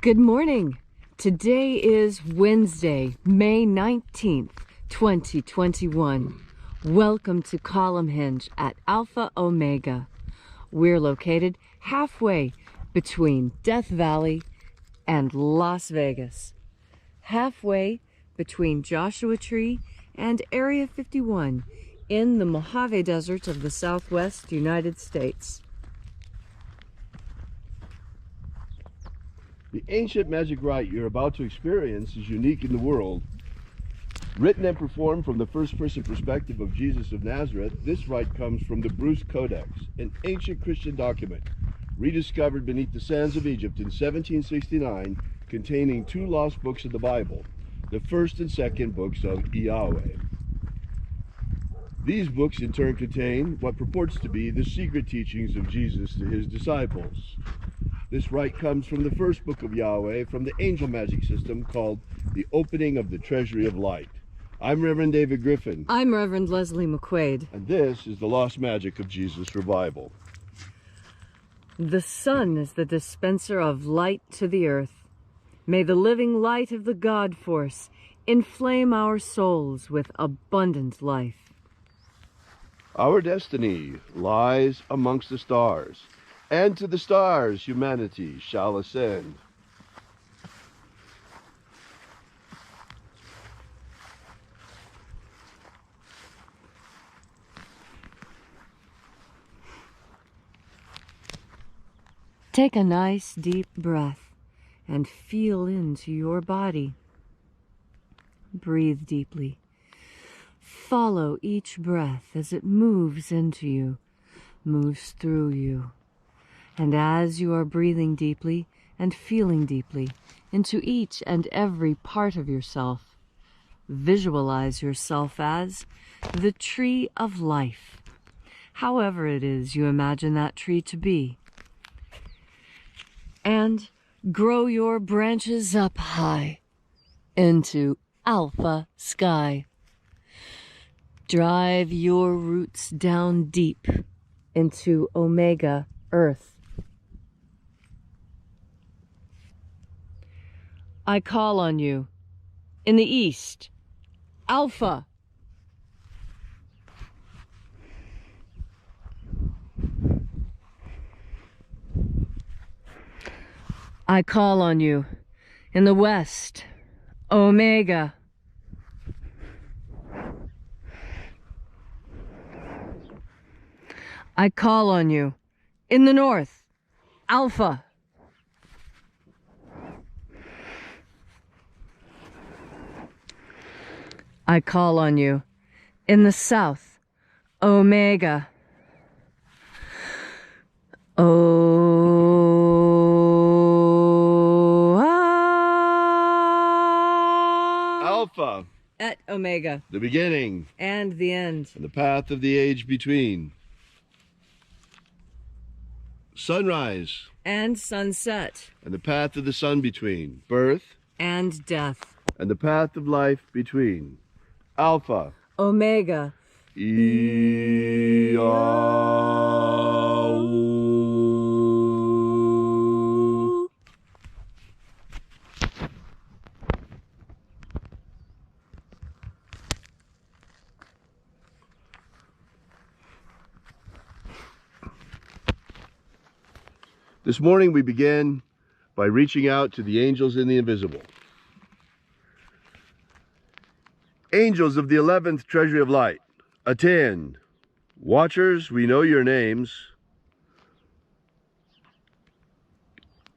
Good morning. Today is Wednesday, May 19th, 2021. Welcome to Columnhenge at Alpha Omega. We're located halfway between Death Valley and Las Vegas. Halfway between Joshua Tree and Area 51 in the Mojave Desert of the Southwest United States. The ancient magic rite you're about to experience is unique in the world. Written and performed from the first-person perspective of Jesus of Nazareth, this rite comes from the Bruce Codex, an ancient Christian document, rediscovered beneath the sands of Egypt in 1769, containing two lost books of the Bible, the first and second books of IAOE. These books in turn contain what purports to be the secret teachings of Jesus to his disciples. This rite comes from the first book of Yahweh, from the angel magic system called the Opening of the Treasury of Light. I'm Reverend David Griffin. I'm Reverend Leslie McQuade. And this is the Lost Magic of Jesus Revival. The sun is the dispenser of light to the earth. May the living light of the God force inflame our souls with abundant life. Our destiny lies amongst the stars, and to the stars humanity shall ascend. Take a nice deep breath and feel into your body. Breathe deeply. Follow each breath as it moves into you, moves through you. And as you are breathing deeply and feeling deeply into each and every part of yourself, visualize yourself as the tree of life, however it is you imagine that tree to be. And grow your branches up high into alpha sky. Drive your roots down deep into omega earth. I call on you in the east, Alpha. I call on you in the west, Omega. I call on you in the north, Alpha. I call on you in the south, Omega. Alpha. At Omega. The beginning. And the end. And the path of the age between. Sunrise. And sunset. And the path of the sun between. Birth. And death. And the path of life between. Alpha. Omega. IAOE. This morning we begin by reaching out to the angels in the invisible. Angels of the 11th Treasury of Light, attend. Watchers, we know your names.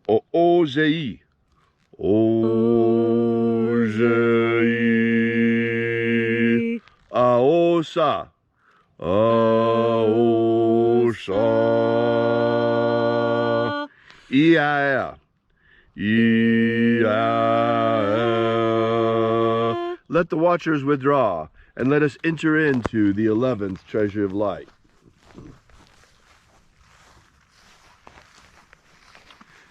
Ozei. Ozei. Aosa. Aosa. Ia. Let the watchers withdraw, and let us enter into the 11th Treasury of Light.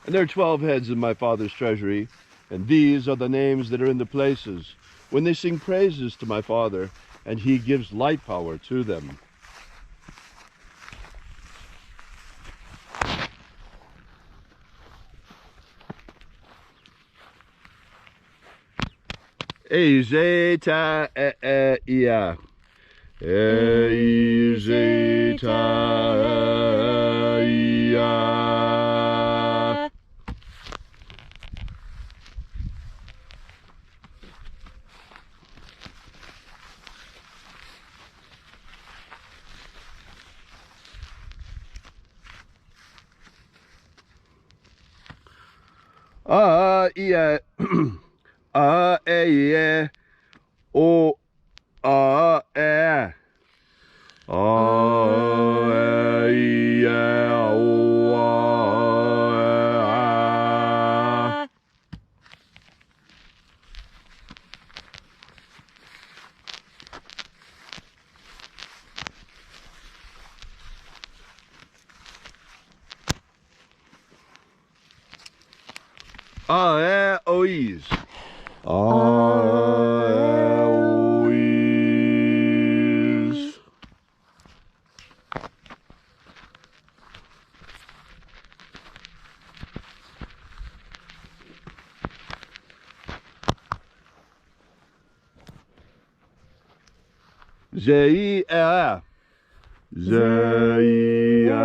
And there are 12 heads in my Father's treasury, and these are the names that are in the places, when they sing praises to my Father, and he gives light power to them. Ezeta ia. Ezeta ia. Ia. E o e. IAOEs. IAOEs. ZIA. ZIA.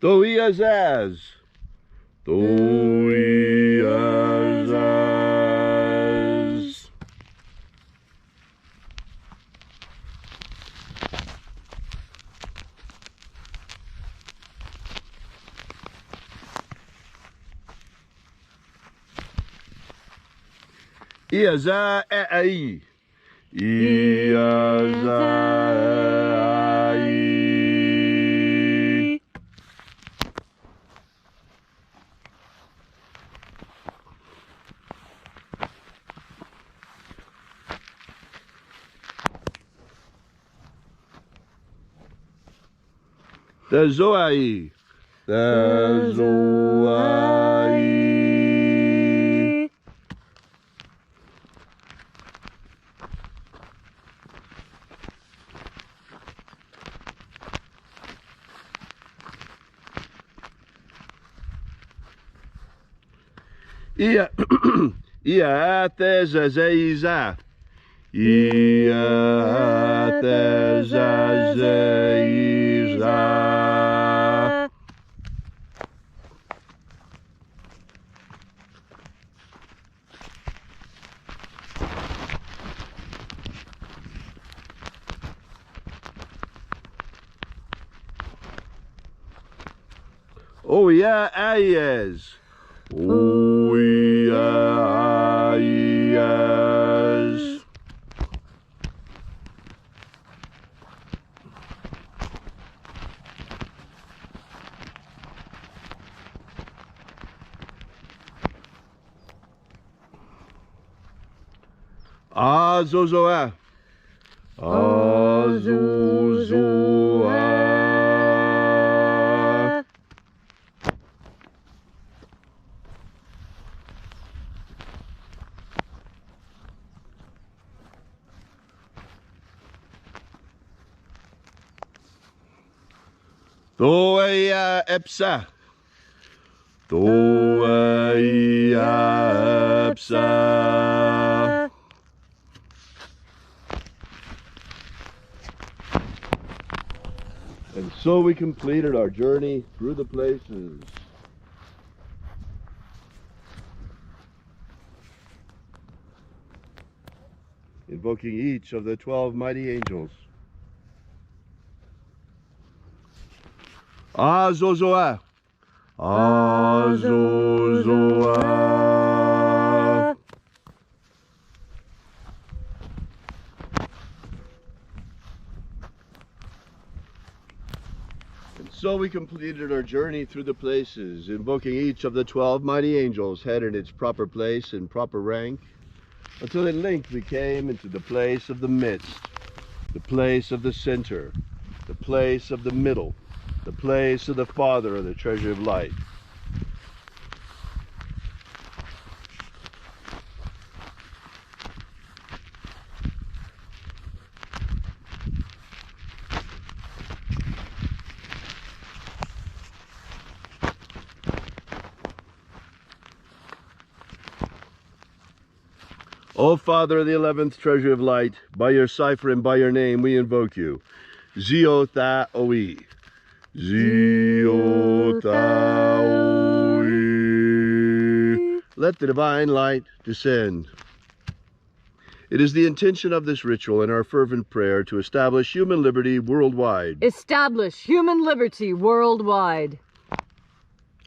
Doiazaz. Doiazaz. Iaza ai. Iaza ai. The Zoai. The Zoai. Ia. Ia tezazeiza. Ia tezazeiza. Oh yeah, ayes. Oh yeah, ayes. Azozoa. Azozoa. Doea epsa. Doea epsa. And so we completed our journey through the places. Invoking each of the 12 mighty angels. Azozoa. Azozoa. And so we completed our journey through the places, invoking each of the 12 mighty angels, head in its proper place and proper rank, until at length we came into the place of the midst, the place of the center, the place of the middle, the place of the Father of the treasure of light. O Father of the 11th treasure of light, by your cipher and by your name we invoke you. IAOE I. IAOE I. Let the divine light descend. It is the intention of this ritual and our fervent prayer to establish human liberty worldwide. Establish human liberty worldwide.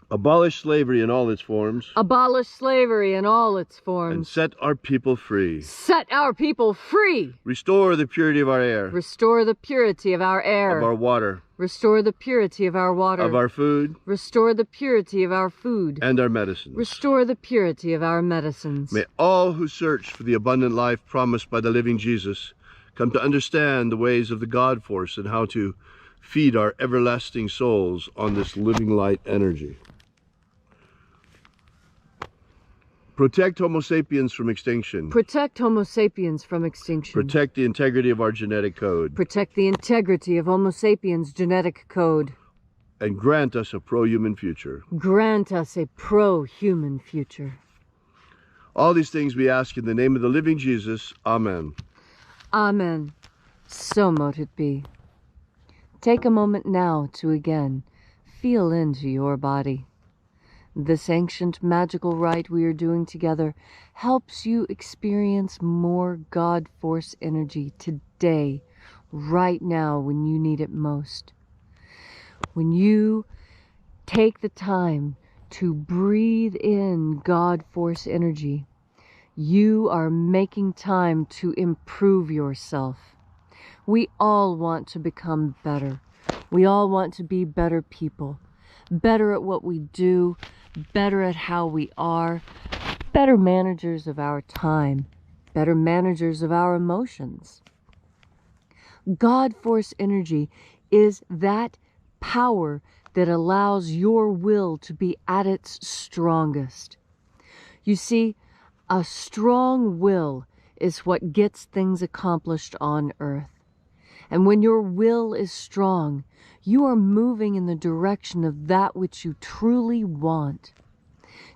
Abolish slavery in all its forms. Abolish slavery in all its forms. And set our people free. Set our people free. Restore the purity of our air. Restore the purity of our air. Of our water. Restore the purity of our water. Of our food. Restore the purity of our food. And our medicines. Restore the purity of our medicines. May all who search for the abundant life promised by the living Jesus come to understand the ways of the God force and how to feed our everlasting souls on this living light energy. Protect Homo sapiens from extinction. Protect Homo sapiens from extinction. Protect the integrity of our genetic code. Protect the integrity of Homo sapiens' genetic code. And grant us a pro-human future. Grant us a pro-human future. All these things we ask in the name of the living Jesus. Amen. Amen. So mote it be. Take a moment now to again feel into your body. This ancient magical rite we are doing together helps you experience more God Force energy today, right now when you need it most. When you take the time to breathe in God Force energy, you are making time to improve yourself. We all want to become better. We all want to be better people, better at what we do, better at how we are, better managers of our time, better managers of our emotions. God Force energy is that power that allows your will to be at its strongest. You see, a strong will is what gets things accomplished on earth. And when your will is strong, you are moving in the direction of that which you truly want.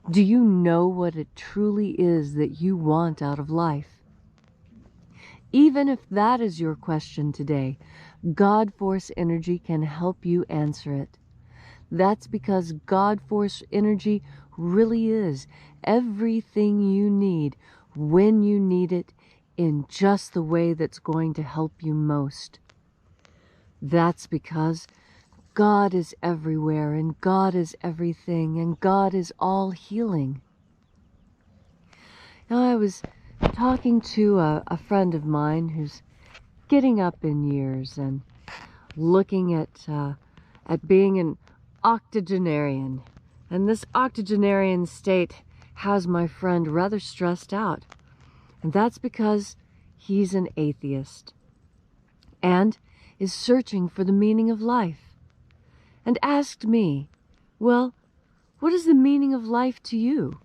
Do you know what it truly is that you want out of life? Even if that is your question today, God Force energy can help you answer it. That's because God Force energy really is everything you need when you need it, in just the way that's going to help you most. That's because God is everywhere, and God is everything, and God is all healing. Now, I was talking to a friend of mine who's getting up in years and looking at being an octogenarian. And this octogenarian state has my friend rather stressed out. And that's because he's an atheist and is searching for the meaning of life. And asked me, well, what is the meaning of life to you?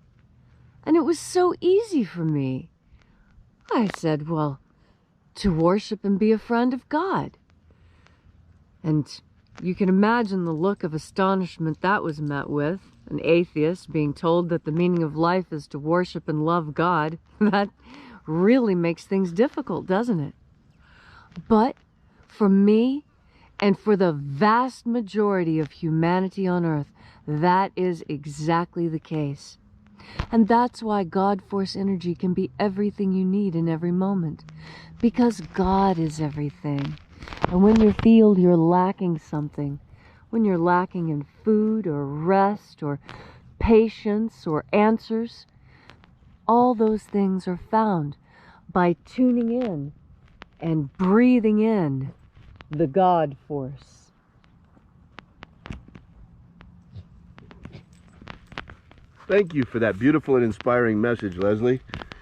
And it was so easy for me. I said, well, to worship and be a friend of God. And you can imagine the look of astonishment that was met with, an atheist being told that the meaning of life is to worship and love God. That really makes things difficult, doesn't it? But for me, and for the vast majority of humanity on earth, that is exactly the case. And that's why God Force energy can be everything you need in every moment. Because God is everything. And when you feel you're lacking something, when you're lacking in food or rest or patience or answers, all those things are found by tuning in and breathing in the God Force. Thank you for that beautiful and inspiring message, Leslie.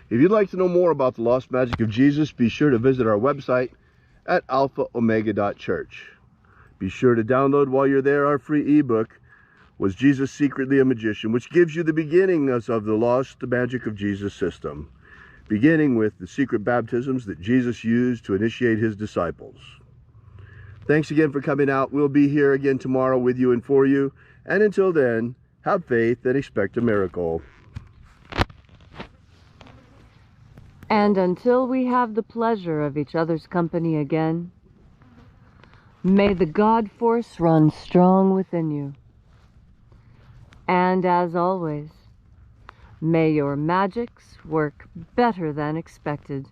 If you'd like to know more about the lost magic of Jesus, be sure to visit our website at alphaomega.church. Be sure to download while you're there our free ebook, Was Jesus Secretly a Magician?, which gives you the beginnings of the lost magic of Jesus system, beginning with the secret baptisms that Jesus used to initiate his disciples. Thanks again for coming out. We'll be here again tomorrow with you and for you. And until then, have faith and expect a miracle. And until we have the pleasure of each other's company again, may the God force run strong within you. And as always, may your magics work better than expected.